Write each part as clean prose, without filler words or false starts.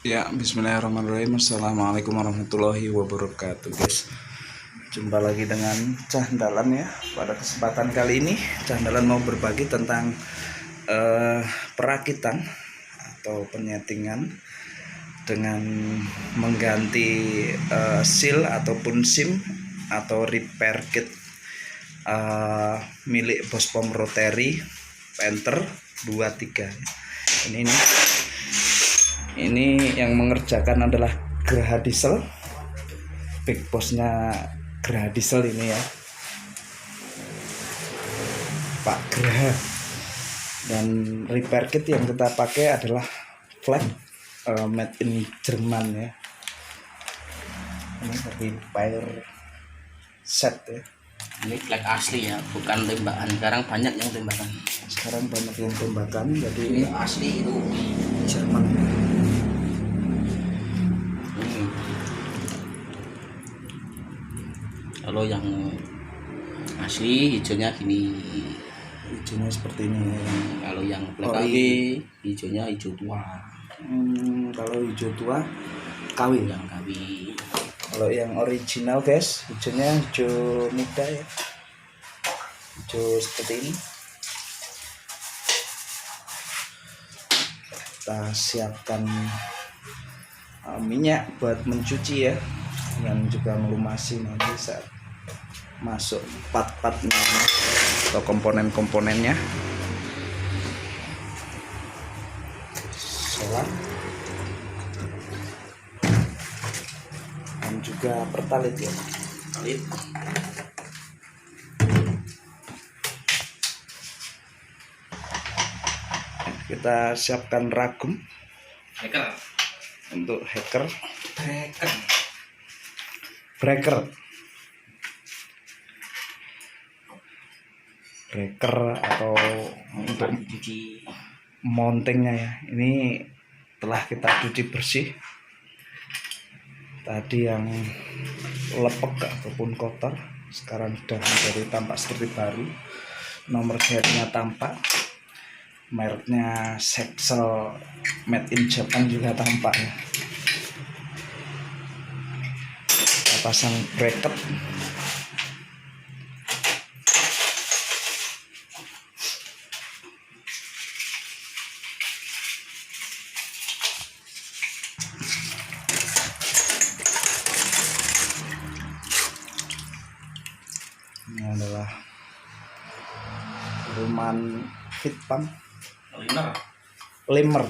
Ya, bismillahirrahmanirrahim. Assalamualaikum warahmatullahi wabarakatuh, guys. Jumpa lagi dengan Cahdalan ya. Pada kesempatan kali ini, Cahdalan mau berbagi tentang perakitan atau penyetingan dengan mengganti seal ataupun SIM atau repair kit milik Bospom Rotary Panther 23. Ini yang mengerjakan adalah Graha Diesel, big bossnya Graha Diesel ini ya, Pak Graha. Dan repair kit yang kita pakai adalah flat made in Jerman ya. Ini repair set ya. Ini flag asli ya, bukan tembakan. Sekarang banyak yang tembakan. Jadi Ini asli itu Jerman. Kalau yang asli hijaunya gini. Hijaunya seperti ini. Kalau yang flag KW hijaunya hijau tua. Kalau hijau tua KW. Yang KW. Kalau yang original guys, hijaunya hijau muda ya, hijau seperti ini. Kita siapkan minyak buat mencuci ya, dan juga melumasi nanti saat masuk part-partnya atau komponen-komponennya. Solar dan juga pertalit ya. Talit. Kita siapkan ragum Hacker. untuk hacker Breaker. breaker atau untuk Cuci. mountingnya ya. Ini telah kita cuci bersih tadi, yang lepek ataupun kotor sekarang sudah menjadi tampak seperti baru. Nomor serinya tampak, mereknya Sexel made in Japan juga tampak ya. Kita pasang bracket. Ini adalah rumahan fit pump Liner. liner.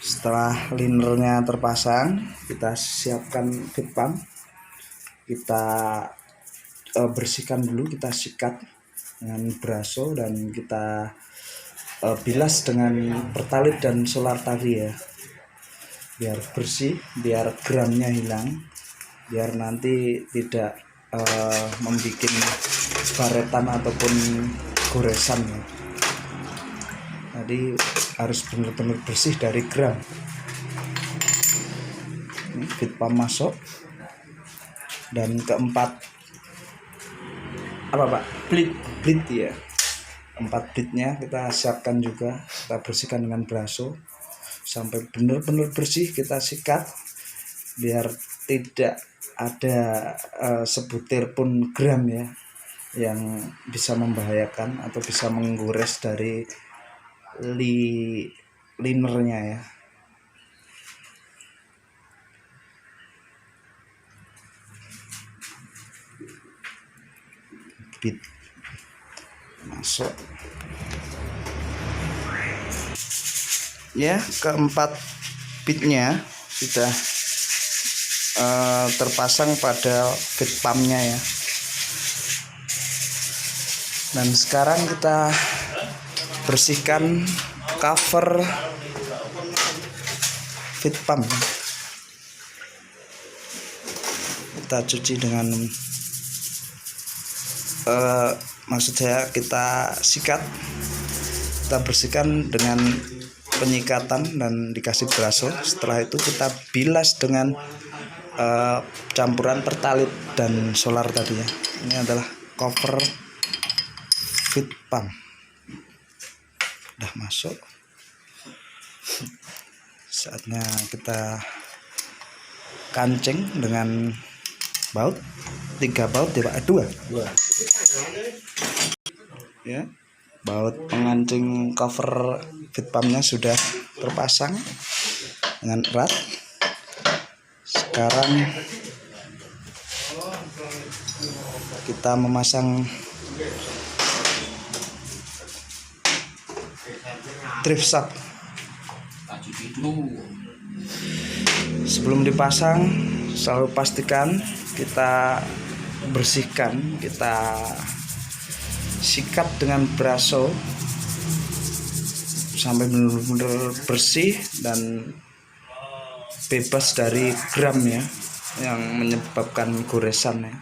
Setelah linernya terpasang, kita siapkan fit pump. Kita bersihkan dulu, kita sikat dengan braso dan kita bilas dengan pertalit dan solar tadi ya, biar bersih, biar gramnya hilang, biar nanti tidak membuat baretan ataupun goresan ya. Jadi harus benar-benar bersih dari gram. Ini fit pump masuk, dan keempat apa Pak? Blit ya. 4 blitnya kita siapkan juga, kita bersihkan dengan braso sampai benar-benar bersih. Kita sikat biar tidak ada sebutir pun gram ya yang bisa membahayakan atau bisa menggores dari linernya ya. Bit masuk ya, keempat bitnya sudah terpasang pada fit pumpnya ya. Dan sekarang kita bersihkan cover fit pump. Kita cuci dengan maksud saya kita sikat, kita bersihkan dengan penyikatan dan dikasih braso. Setelah itu kita bilas dengan campuran pertalit dan solar tadi ya. Ini adalah cover feed pump, udah masuk. Saatnya kita kancing dengan baut 3 baut ya Pak, 2 ya. Baut pengancing cover feed pumpnya sudah terpasang dengan erat. Sekarang kita memasang drift shaft. Sebelum dipasang selalu pastikan kita bersihkan, kita sikat dengan braso sampai benar-benar bersih dan bebas dari gram ya yang menyebabkan goresan ya.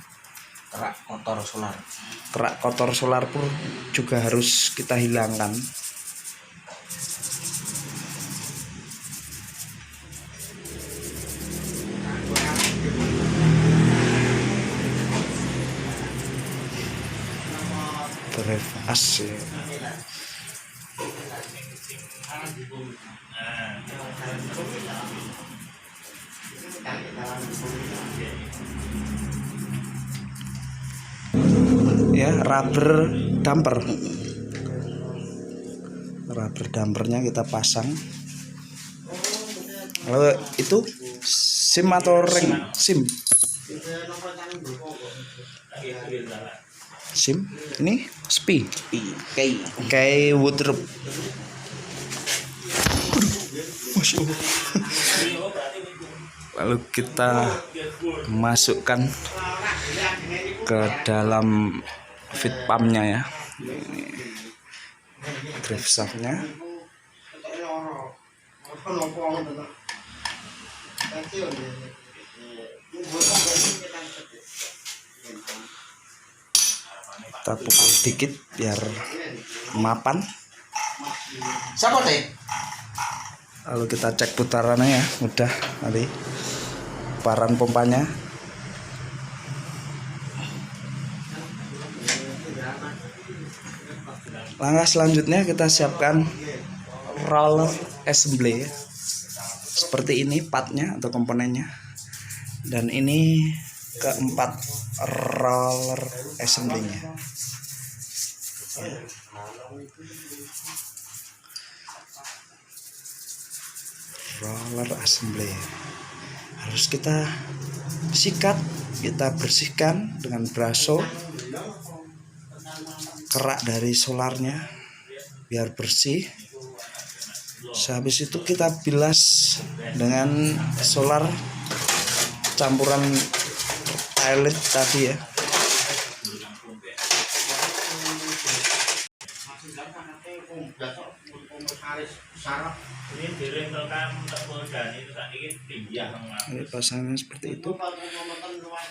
Kerak kotor solar pun juga harus kita hilangkan. Drive as ya. Ya, rubber dampernya kita pasang. Lalu itu sim atau ring sim ini spi kayak wardrobe. Lalu kita masukkan ke dalam feed pumpnya ya. Ini drive shaftnya. Kita pukul dikit biar mapan. Lalu kita cek putarannya ya, udah tadi putaran pompanya. Langkah selanjutnya kita siapkan roller assembly. Seperti ini partnya atau komponennya. Dan ini keempat roller assembly-nya. Ya. Roller assembly harus kita sikat, kita bersihkan dengan braso kerak dari solarnya biar bersih. Sehabis itu kita bilas dengan solar campuran toilet tadi ya. Ini pasangnya seperti itu.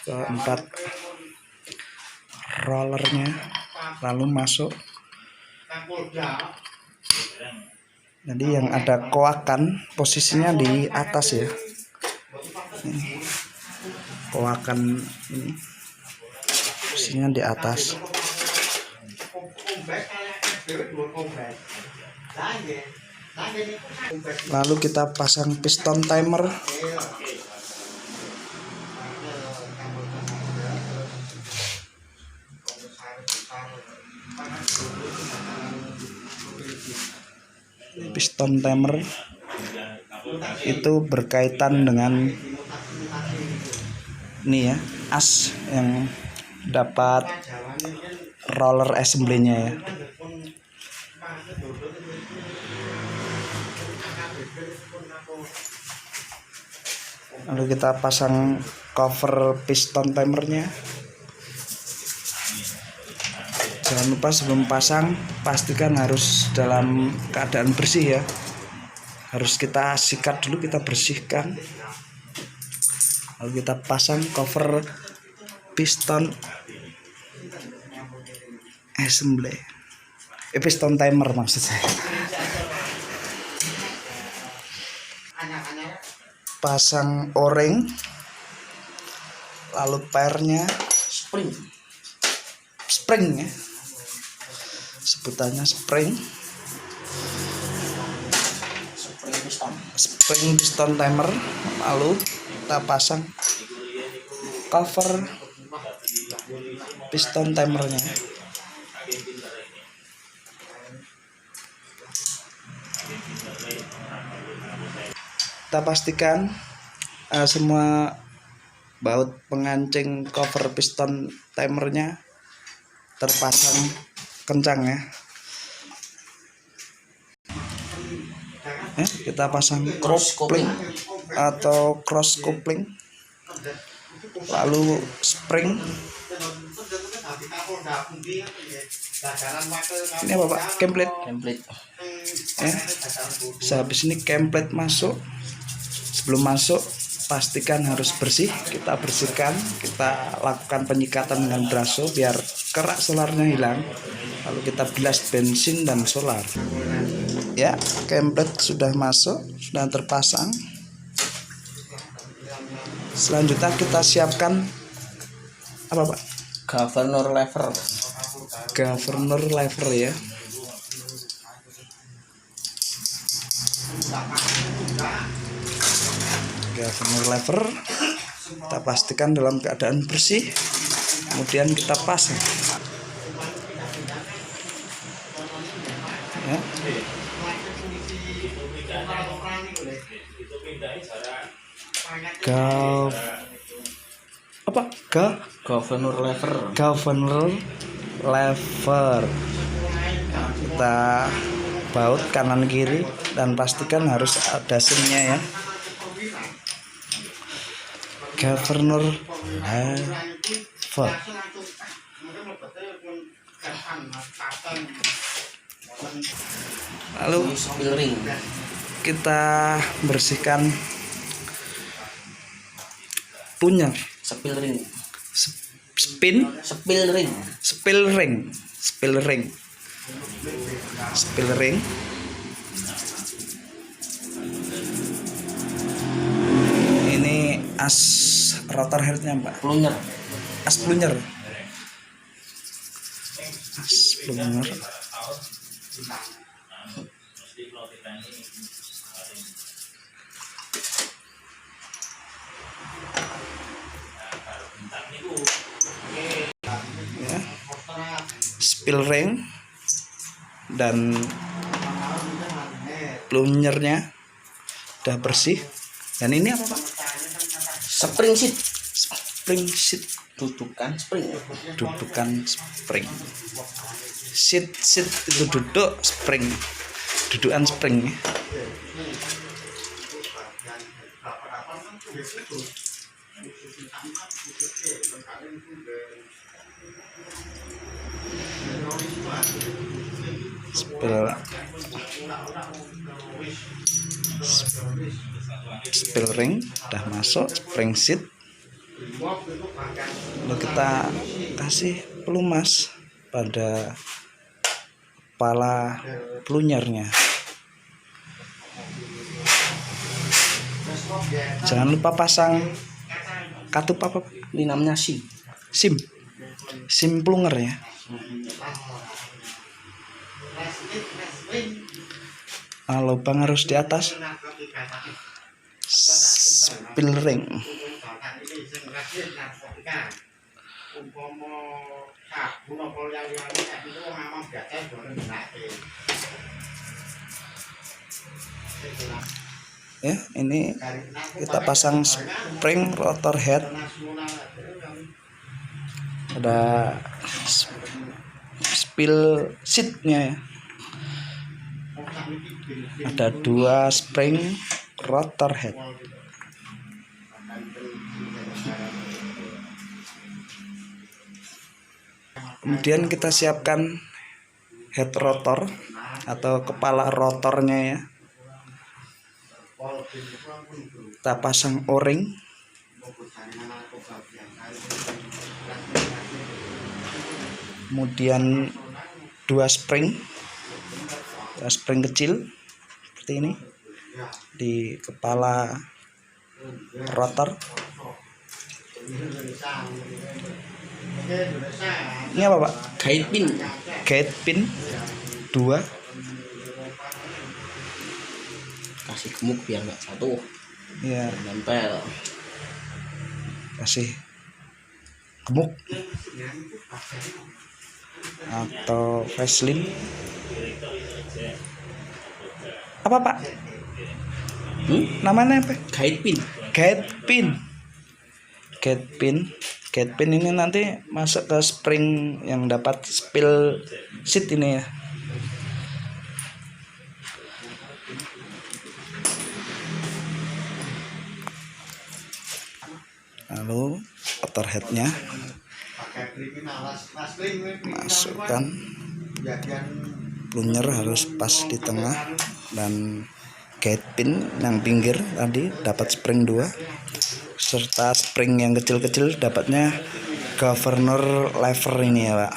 Keempat rollernya lalu masuk. Jadi yang ada koakan posisinya di atas ya. Ini. Koakan ini posisinya di atas. Lalu kita pasang piston timer. Piston timer itu berkaitan dengan ini ya, as yang dapat roller assembly-nya ya. Lalu kita pasang cover piston timernya. Jangan lupa sebelum pasang pastikan harus dalam keadaan bersih ya. Harus kita sikat dulu, kita bersihkan. Lalu kita pasang cover piston assembly. Piston timer maksud saya. Pasang o-ring lalu pairnya spring ya, sebutannya spring piston timer. Lalu kita pasang cover piston timernya. Kita pastikan semua baut pengancing cover piston timernya terpasang kencang ya. Kita pasang Cross coupling atau cross coupling, lalu spring. Ini apa Pak? Template. Sehabis ini template masuk. Sebelum masuk pastikan harus bersih. Kita bersihkan, kita lakukan penyikatan dengan braso biar kerak solarnya hilang. Lalu kita bilas bensin dan solar. Ya, template sudah masuk, sudah terpasang. Selanjutnya kita siapkan apa Pak? Governor lever Ya. Governor lever kita pastikan dalam keadaan bersih, kemudian kita pasang ya. governor lever kita baut kanan kiri dan pastikan harus ada simnya ya. Governor lever. Lalu kita bersihkan plunger, spill ring. Ini as rotor headnya Pak. As plunger. Ya. Spill ring dan plungernya udah bersih. Dan ini apa Pak? spring seat. Dudukan spring. Seat itu duduk, spring dudukan spring. Spill ring udah masuk, spring seat. Lalu kita kasih pelumas pada kepala plunyernya. Jangan lupa pasang katup apa? Ini namanya sim plunger ya. Nah, lubang harus di atas. Spill ring. Ya, ini kita pasang spring rotor head. Ada spill seatnya ya. Ada 2 spring rotor head. Kemudian kita siapkan head rotor atau kepala rotornya ya. Kita pasang o-ring. Kemudian 2 spring kecil seperti ini di kepala rotor. Ini apa Pak? Guide pin. Guide pin 2. Kasih gemuk biar nggak jatuh. Ya, Nempel. kasih gemuk atau Vaseline. Apa Pak? Namanya apa? Guide pin. Guide pin. Guide pin. Guide pin ini nanti masuk ke spring yang dapat spill seat ini ya. Lalu outer headnya masukkan, plunger harus pas di tengah, dan guide pin yang pinggir tadi dapat spring 2 serta spring yang kecil-kecil dapatnya governor lever ini ya Pak.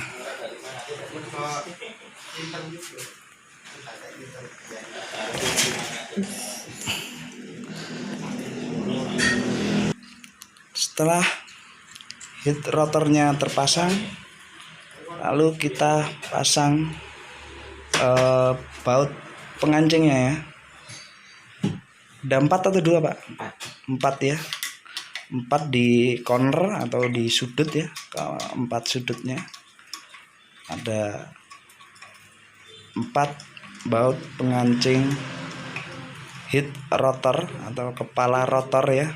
Setelah head rotornya terpasang, lalu kita pasang baut pengancingnya ya. Ada 4 atau 2 Pak? 4 ya. 4 di corner atau di sudut ya. 4 sudutnya ada 4 baut pengancing head rotor atau kepala rotor ya.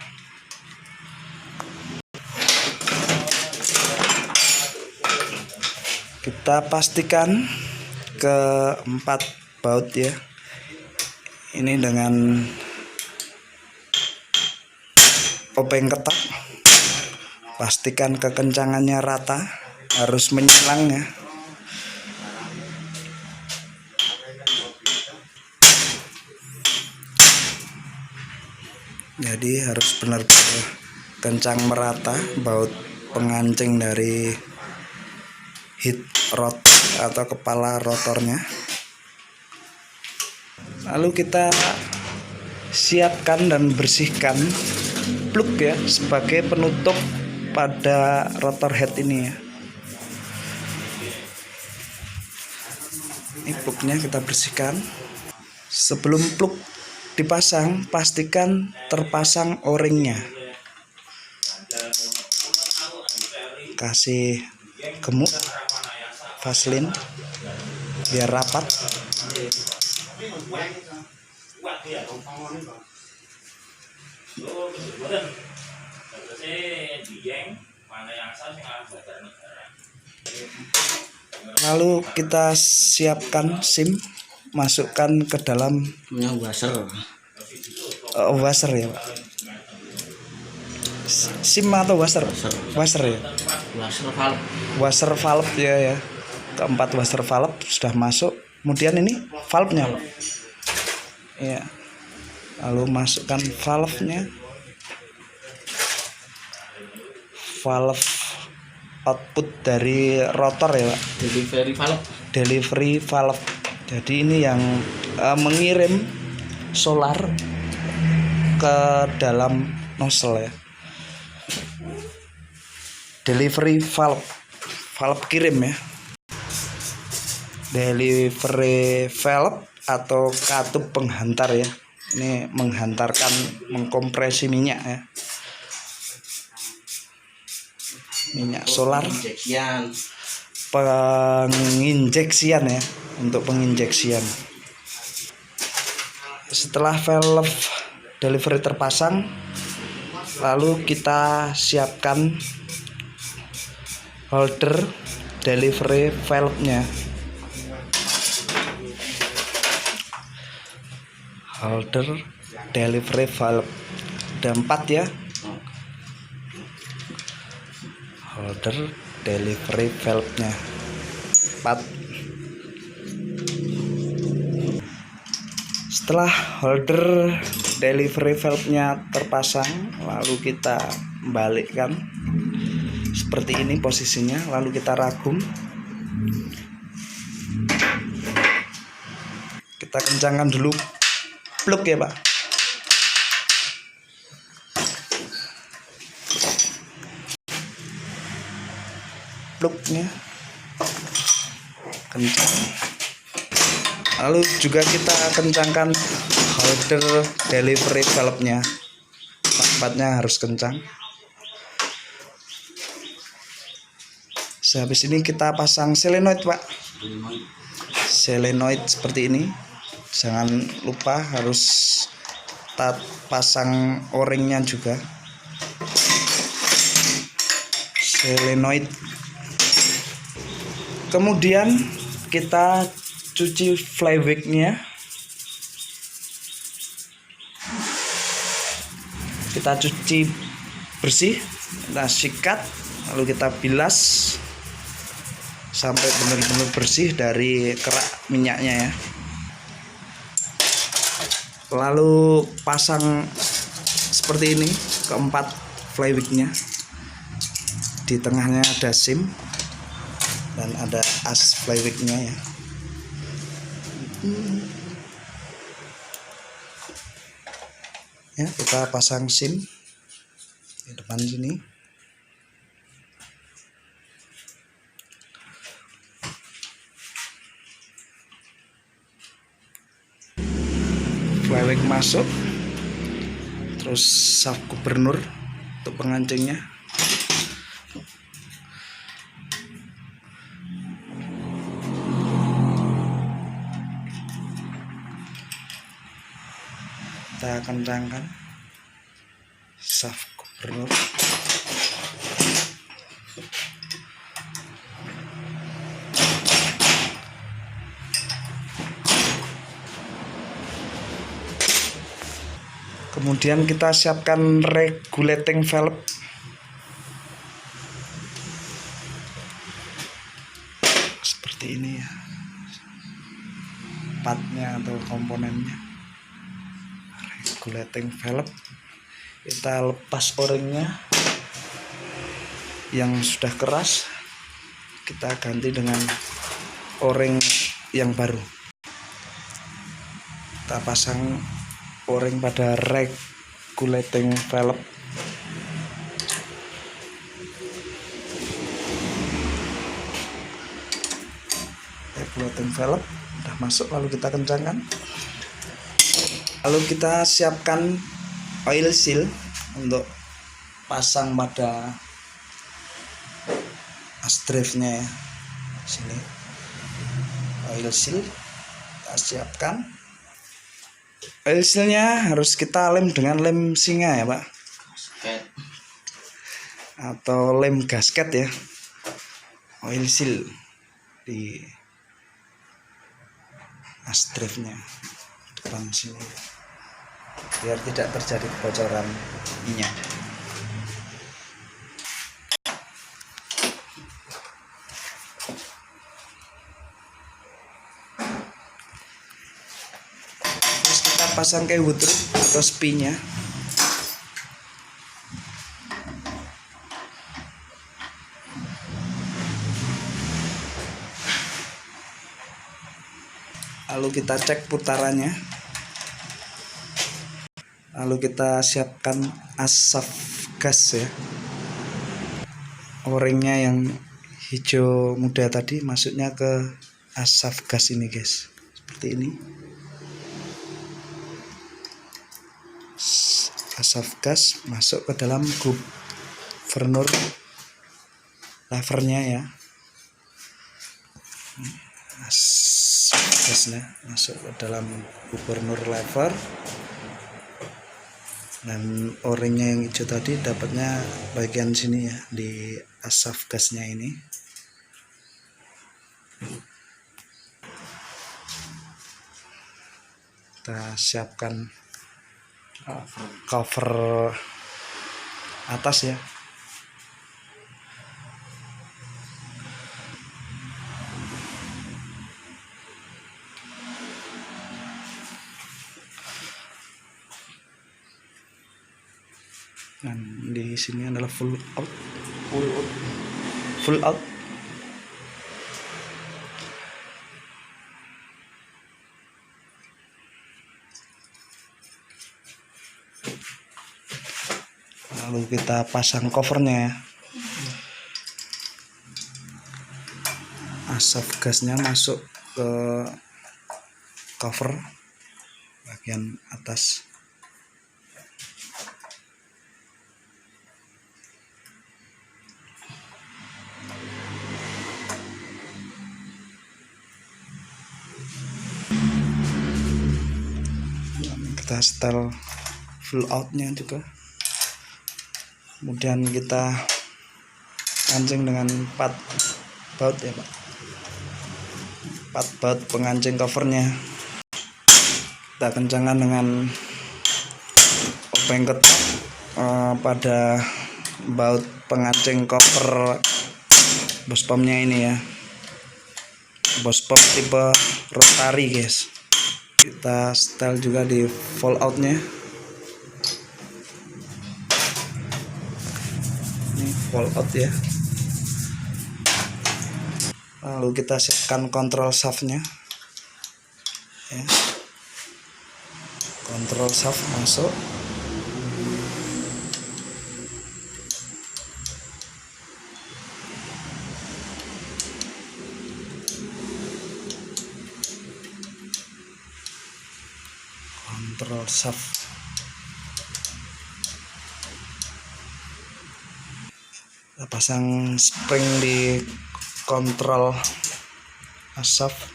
Kita pastikan ke 4 baut ya. Ini dengan obeng ketak. Pastikan kekencangannya rata, harus menyilang ya. Jadi harus benar-benar kencang merata baut pengancing dari head rod atau kepala rotornya. Lalu kita siapkan dan bersihkan plug ya sebagai penutup pada rotor head ini ya. Ini plugnya kita bersihkan. Sebelum plug dipasang, pastikan terpasang o-ringnya. Kasih gemuk Vaseline biar rapat. Lalu kita siapkan SIM, masukkan ke dalam washer. Washer ya Pak. SIM atau washer? Washer ya. Washer valve. Washer valve ya. Keempat washer valve sudah masuk. Kemudian ini valve-nya Pak. Ya. Lalu masukkan valve-nya. Valve output dari rotor ya Pak. Delivery valve. Delivery valve. Jadi ini yang mengirim solar ke dalam nozzle ya. Delivery valve, valve kirim ya. Delivery valve atau katup penghantar ya. Ini menghantarkan, mengkompresi minyak ya. Minyak solar. Penginjeksian ya, untuk penginjeksian. Setelah valve delivery terpasang, lalu kita siapkan holder delivery valve-nya. Holder delivery valve ada 4 ya. Holder delivery valve-nya 4. Setelah holder delivery valve-nya terpasang, lalu kita balikkan seperti ini posisinya, lalu kita ragum. Kita kencangkan dulu plug ya Pak. plugnya kencang. Lalu juga kita kencangkan holder delivery valve-nya. Tempatnya harus kencang. Sehabis ini kita pasang solenoid, Pak. Solenoid seperti ini. Jangan lupa harus pasang o-ringnya juga. Solenoid. Kemudian kita cuci flywheel-nya. Kita cuci bersih, kita sikat, lalu kita bilas sampai benar-benar bersih dari kerak minyaknya ya. Lalu pasang seperti ini keempat flywheel-nya. Di tengahnya ada sim dan ada as flywheel-nya ya. Ya, kita pasang sim di depan sini. Flywheel masuk, terus shaft gubernur untuk pengancingnya. Kita kencangkan shaft gubernur. Kemudian kita siapkan regulating valve. Seperti ini ya. Partnya atau komponennya. Regulating valve. Kita lepas o-ringnya yang sudah keras. Kita ganti dengan o-ring yang baru. Kita pasang o-ring pada regulating valve. Regulating valve udah masuk, lalu kita kencangkan. Lalu kita siapkan oil seal untuk pasang pada as drive-nya ya. Sini oil seal kita siapkan. Oil seal-nya harus kita lem dengan lem singa ya, Pak, atau lem gasket ya. Oil seal di as drive-nya depan sini biar tidak terjadi kebocoran minyak. Terus kita pasang ke wood root atau spy-nya. Lalu kita cek putarannya. Lalu kita siapkan as gas ya. O-ringnya yang hijau muda tadi masuknya ke as gas ini guys. Seperti ini. As gas masuk ke dalam gubernur levernya ya. Gasnya masuk ke dalam gubernur lever, dan o-ringnya yang hijau tadi dapatnya bagian sini ya, di asap gasnya ini. Kita siapkan cover atas ya. Dan di sini adalah full out. Lalu kita pasang covernya ya. asap gasnya masuk ke cover bagian atas. Kita setel full outnya juga, kemudian kita pancing dengan 4 baut ya Pak, 4 baut pengancing covernya. Kita kencangkan dengan obeng ketok pada baut pengancing cover bospomnya ini ya, bospom tipe rotary guys. Kita setel juga di falloutnya. Ini fallout ya. Lalu kita siapkan kontrol shaftnya ya. Kontrol shaft masuk. Kontrol shaft. Kita pasang spring di kontrol shaft.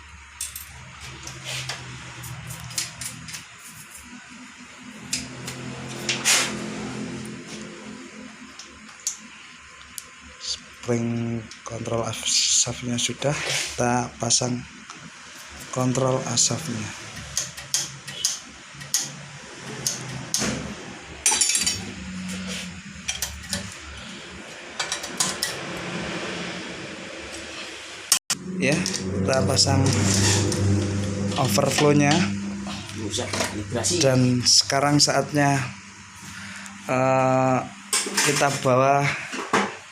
Spring kontrol shaftnya sudah, kita pasang kontrol shaftnya. Ya, kita pasang overflownya. Dan sekarang saatnya kita bawa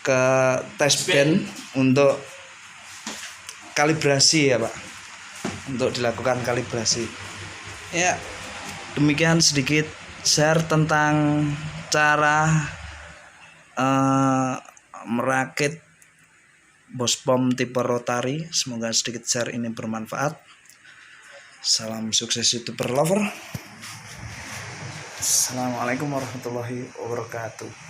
ke test band untuk kalibrasi ya Pak, untuk dilakukan kalibrasi ya. Demikian sedikit share tentang cara merakit bospom tipe rotary. Semoga sedikit share ini bermanfaat. Salam sukses YouTuber lover. Assalamualaikum warahmatullahi wabarakatuh.